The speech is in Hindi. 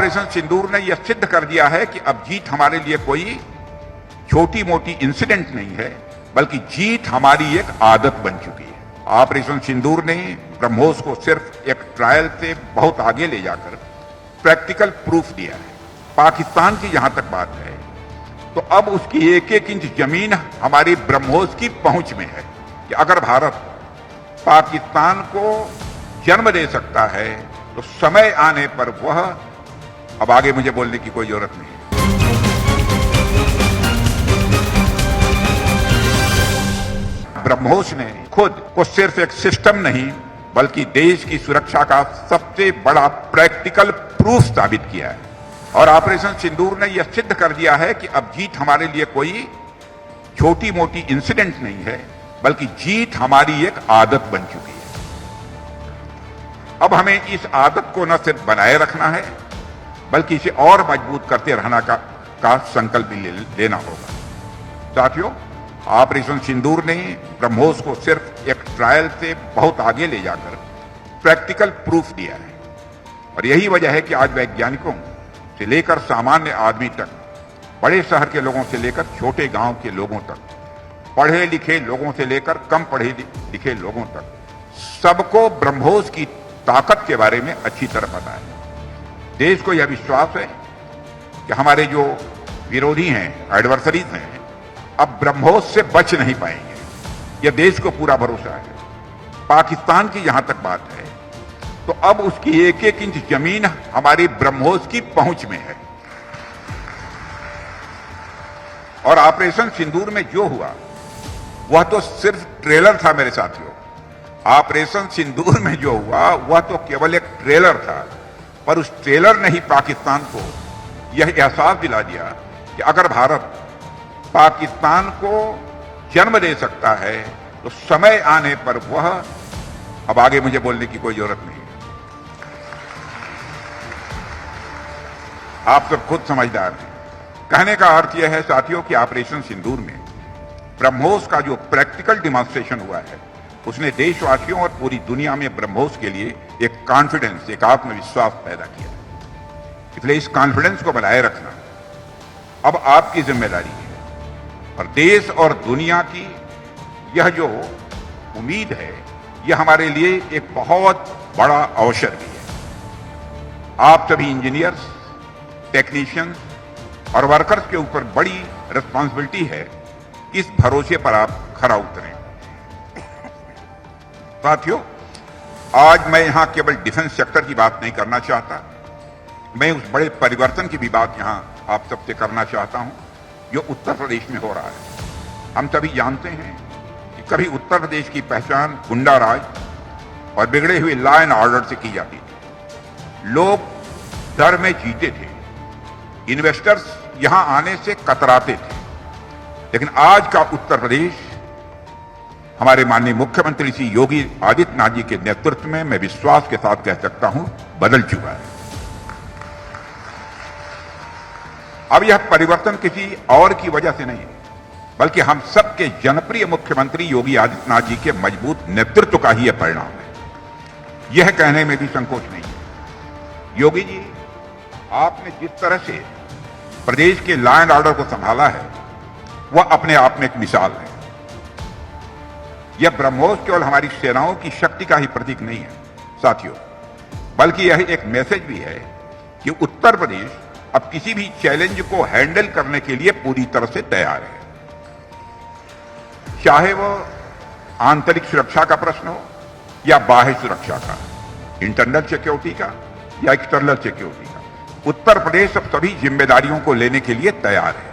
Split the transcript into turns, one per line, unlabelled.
ऑपरेशन सिंदूर ने यह सिद्ध कर दिया है कि अब जीत हमारे लिए कोई छोटी मोटी इंसिडेंट नहीं है, बल्कि जीत हमारी एक आदत बन चुकी है। ऑपरेशन सिंदूर ने ब्रह्मोस को सिर्फ एक ट्रायल से बहुत आगे ले जाकर प्रैक्टिकल प्रूफ दिया है। पाकिस्तान की जहां तक बात है तो अब उसकी एक एक इंच जमीन हमारी ब्रह्मोस की पहुंच में है कि अगर भारत पाकिस्तान को जन्म दे सकता है तो समय आने पर वह, अब आगे मुझे बोलने की कोई जरूरत नहीं है। ब्रह्मोस ने खुद को सिर्फ एक सिस्टम नहीं बल्कि देश की सुरक्षा का सबसे बड़ा प्रैक्टिकल प्रूफ साबित किया है। और ऑपरेशन सिंदूर ने यह सिद्ध कर दिया है कि अब जीत हमारे लिए कोई छोटी मोटी इंसिडेंट नहीं है, बल्कि जीत हमारी एक आदत बन चुकी है। अब हमें इस आदत को न सिर्फ बनाए रखना है बल्कि इसे और मजबूत करते रहना का संकल्प भी लेना होगा। साथियों, ऑपरेशन सिंदूर ने ब्रह्मोस को सिर्फ एक ट्रायल से बहुत आगे ले जाकर प्रैक्टिकल प्रूफ दिया है। और यही वजह है कि आज वैज्ञानिकों से लेकर सामान्य आदमी तक, बड़े शहर के लोगों से लेकर छोटे गांव के लोगों तक, पढ़े लिखे लोगों से लेकर कम पढ़े लिखे लोगों तक, सबको ब्रह्मोस की ताकत के बारे में अच्छी तरह पता है। देश को यह विश्वास है कि हमारे जो विरोधी हैं, एडवर्सरीज हैं, अब ब्रह्मोस से बच नहीं पाएंगे। यह देश को पूरा भरोसा है। पाकिस्तान की जहां तक बात है तो अब उसकी एक एक इंच जमीन हमारी ब्रह्मोस की पहुंच में है। और ऑपरेशन सिंदूर में जो हुआ वह तो सिर्फ ट्रेलर था मेरे साथियों। ऑपरेशन सिंदूर में जो हुआ वह तो केवल एक ट्रेलर था, पर उस ट्रेलर ने ही पाकिस्तान को यह एहसास दिला दिया कि अगर भारत पाकिस्तान को जन्म दे सकता है तो समय आने पर वह, अब आगे मुझे बोलने की कोई जरूरत नहीं है, आप सब खुद समझदार हैं। कहने का अर्थ यह है साथियों कि ऑपरेशन सिंदूर में ब्रह्मोस का जो प्रैक्टिकल डिमॉन्स्ट्रेशन हुआ है उसने देशवासियों और पूरी दुनिया में ब्रह्मोस के लिए एक कॉन्फिडेंस, एक आत्मविश्वास पैदा किया। इसलिए इस कॉन्फिडेंस को बनाए रखना अब आपकी जिम्मेदारी है। और देश और दुनिया की यह जो उम्मीद है यह हमारे लिए एक बहुत बड़ा अवसर भी है। आप सभी इंजीनियर्स, टेक्नीशियंस और वर्कर्स के ऊपर बड़ी रिस्पॉन्सिबिलिटी है। इस भरोसे पर आप खरा उतरें। साथियों, आज मैं यहां केवल डिफेंस सेक्टर की बात नहीं करना चाहता, मैं उस बड़े परिवर्तन की भी बात यहां आप सबसे करना चाहता हूं जो उत्तर प्रदेश में हो रहा है। हम सभी जानते हैं कि कभी उत्तर प्रदेश की पहचान गुंडा राज और बिगड़े हुए लॉ एंड ऑर्डर से की जाती थी। लोग डर में जीते थे, इन्वेस्टर्स यहां आने से कतराते थे। लेकिन आज का उत्तर प्रदेश हमारे माननीय मुख्यमंत्री श्री योगी आदित्यनाथ जी के नेतृत्व में, मैं विश्वास के साथ कह सकता हूं, बदल चुका है। अब यह परिवर्तन किसी और की वजह से नहीं है, बल्कि हम सबके जनप्रिय मुख्यमंत्री योगी आदित्यनाथ जी के मजबूत नेतृत्व का ही यह परिणाम है। यह कहने में भी संकोच नहीं है। योगी जी, आपने जिस तरह से प्रदेश के लॉ एंड ऑर्डर को संभाला है वह अपने आप में एक मिसाल है। यह ब्रह्मोस केवल हमारी सेनाओं की शक्ति का ही प्रतीक नहीं है साथियों, बल्कि यह एक मैसेज भी है कि उत्तर प्रदेश अब किसी भी चैलेंज को हैंडल करने के लिए पूरी तरह से तैयार है। चाहे वह आंतरिक सुरक्षा का प्रश्न हो या बाह्य सुरक्षा का, इंटरनल सिक्योरिटी का या एक्सटर्नल सिक्योरिटी का, उत्तर प्रदेश अब सभी जिम्मेदारियों को लेने के लिए तैयार है।